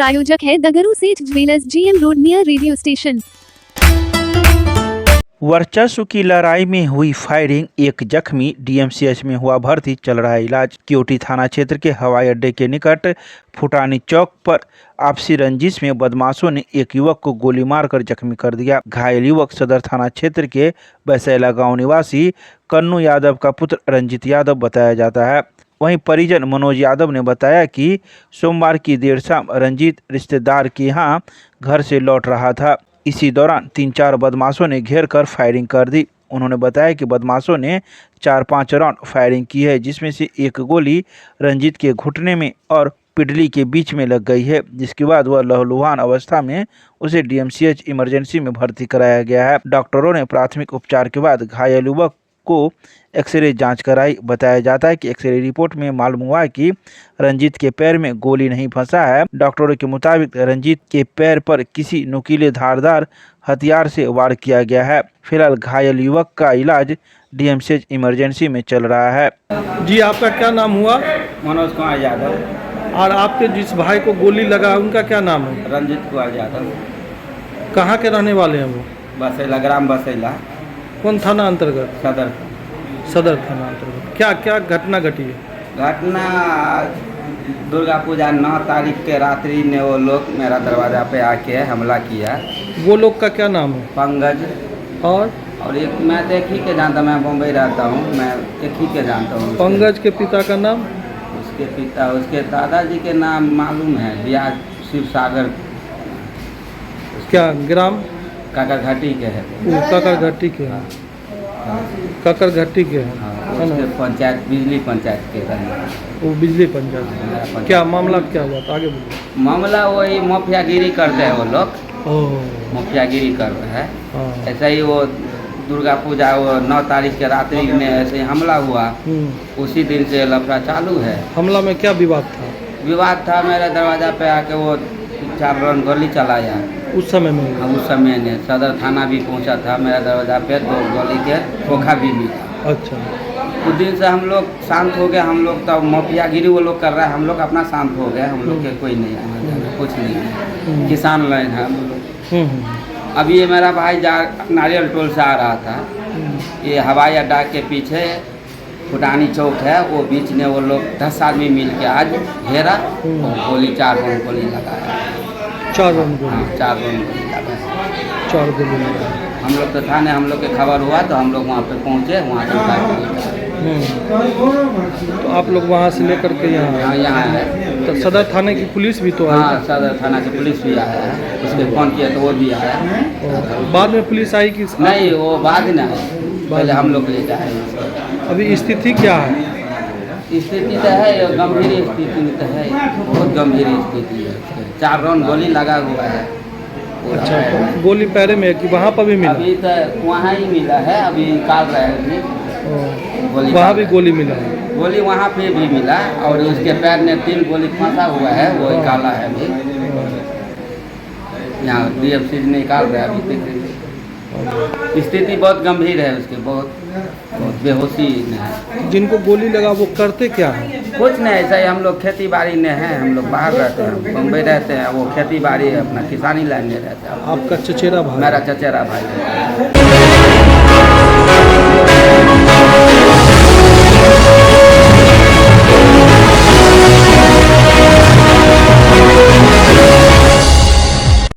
प्रायोजक है दगरू सेठ jewellers, GM road near radio station. वर्चस्व की लड़ाई में हुई फायरिंग, एक जख्मी, डीएमसीएच में हुआ भर्ती, चल रहा है इलाज। केवटी थाना क्षेत्र के हवाई अड्डे के निकट फुटानी चौक पर आपसी रंजिश में बदमाशों ने एक युवक को गोली मारकर जख्मी कर दिया। घायल युवक सदर थाना क्षेत्र के बैसैला गांव निवासी कन्नू यादव का पुत्र रंजित यादव बताया जाता है। वहीं परिजन मनोज यादव ने बताया कि सोमवार की देर शाम रंजीत रिश्तेदार के यहाँ घर से लौट रहा था। इसी दौरान 3-4 बदमाशों ने घेर कर फायरिंग कर दी। उन्होंने बताया कि बदमाशों ने 4-5 राउंड फायरिंग की है, जिसमें से एक गोली रंजीत के घुटने में और पिडली के बीच में लग गई है, जिसके बाद वह लहूलुहान अवस्था में उसे डीएमसीएच इमरजेंसी में भर्ती कराया गया है। डॉक्टरों ने प्राथमिक उपचार के बाद घायल युवक को एक्सरे जांच कराई। बताया जाता है कि एक्सरे रिपोर्ट में मालूम हुआ कि रंजीत के पैर में गोली नहीं फंसा है। डॉक्टरों के मुताबिक रंजीत के पैर पर किसी नुकीले धारदार हथियार से वार किया गया है। फिलहाल घायल युवक का इलाज डीएमसीएच इमरजेंसी में चल रहा है। जी, आपका क्या नाम हुआ? मनोज कुमार यादव। और आपके जिस भाई को गोली लगा उनका क्या नाम है? रंजीत कुमार यादव। कहाँ के रहने वाले हैं वो? बसैला, ग्राम बसैला। कौन थाना अंतर्गत? सदर थाना अंतर्गत। क्या क्या घटना घटी है? घटना दुर्गा पूजा 9 तारीख के रात्रि ने वो लोग मेरा दरवाज़ा पे आके हमला किया। वो लोग का क्या नाम है? पंकज और एक मैं तो एक ही के जानता, मैं बम्बई रहता हूँ, मैं एक ही के जानता हूँ। पंकज के पिता का नाम? उसके दादाजी के नाम मालूम है, बिहार शिव सागर। क्या ग्राम? काकरघाटी के है। वो काकरघाटी के हैं। काकरघाटी के हैं। हाँ, उसके पंचायत, बिजली पंचायत के रहने। वो बिजली पंचायत। क्या मामला क्या हुआ था? आगे बोलो। मामला वही माफियागिरी करते हैं वो लोग। मुखियागिरी कर रहा है। ऐसा ही वो दुर्गा पूजा वो 9 तारीख के रात्रि में ऐसे हमला हुआ। उसी दिन से लफड़ा चालू है। हमला में क्या विवाद था? विवाद था, मेरे दरवाजा पे आके वो 4 राउंड गोली चलाया। उस समय में? हाँ, उस समय ने सदर थाना भी पहुंचा था, मेरा दरवाजा पे 2 गोली के धोखा भी मिला। अच्छा। उस दिन से हम लोग शांत हो गए। हम लोग तो माफियागिरी वो लोग कर रहा है, हम लोग अपना शांत हो गए। हम लोग के कोई नहीं है, कुछ नहीं है। किसान लाइन है हम लोग। अभी ये मेरा भाई नारियल टोल से आ रहा था। ये हवाई अड्डा के पीछे फुटानी चौक है, वो बीच में वो लोग 10 आदमी मिल के आज घेरा और गोली 4 राउंड गोली लगाया। 4 राउंड गोली? हाँ, 4 राउंड गोली लगाया। 4 गोली लगाया। हम लोग तो थाने, हम लोग के खबर हुआ तो हम लोग वहाँ पे पहुँचे, वहाँ से तो आप लोग वहाँ से लेकर के यहाँ है। तो सदर थाने की पुलिस भी तो आई? हाँ, सदर थाना की पुलिस भी आया है। उसके फ़ोन किया तो वो भी आया। बाद में पुलिस आई कि नहीं? वो बाद में आए, पहले हम लोग ले जाए। अभी स्थिति क्या है? स्थिति तो है गंभीर स्थिति में तो है, बहुत गंभीर स्थिति है। 4 राउंड गोली लगा हुआ है। अच्छा, तो गोली पैर में है कि वहाँ पर भी मिला? अभी तो वहाँ ही मिला है, अभी निकाल रहे हैं। वहाँ भी गोली मिला है? गोली वहाँ पे भी मिला और उसके पैर में 3 गोली फंसा हुआ है, वो निकाला है अभी। यहाँ डीएमसी निकाल रहे हैं अभी। स्थिति बहुत गंभीर है उसकी, बहुत बेहोशी में है। जिनको गोली लगा वो करते क्या है? कुछ नहीं, ऐसा ही हम लोग खेती बाड़ी में हैं। हम लोग बाहर रहते हैं, बम्बई रहते हैं। वो खेती बाड़ी अपना किसानी लाइन में रहते हैं। आपका चचेरा भाई? मेरा चचेरा भाई है।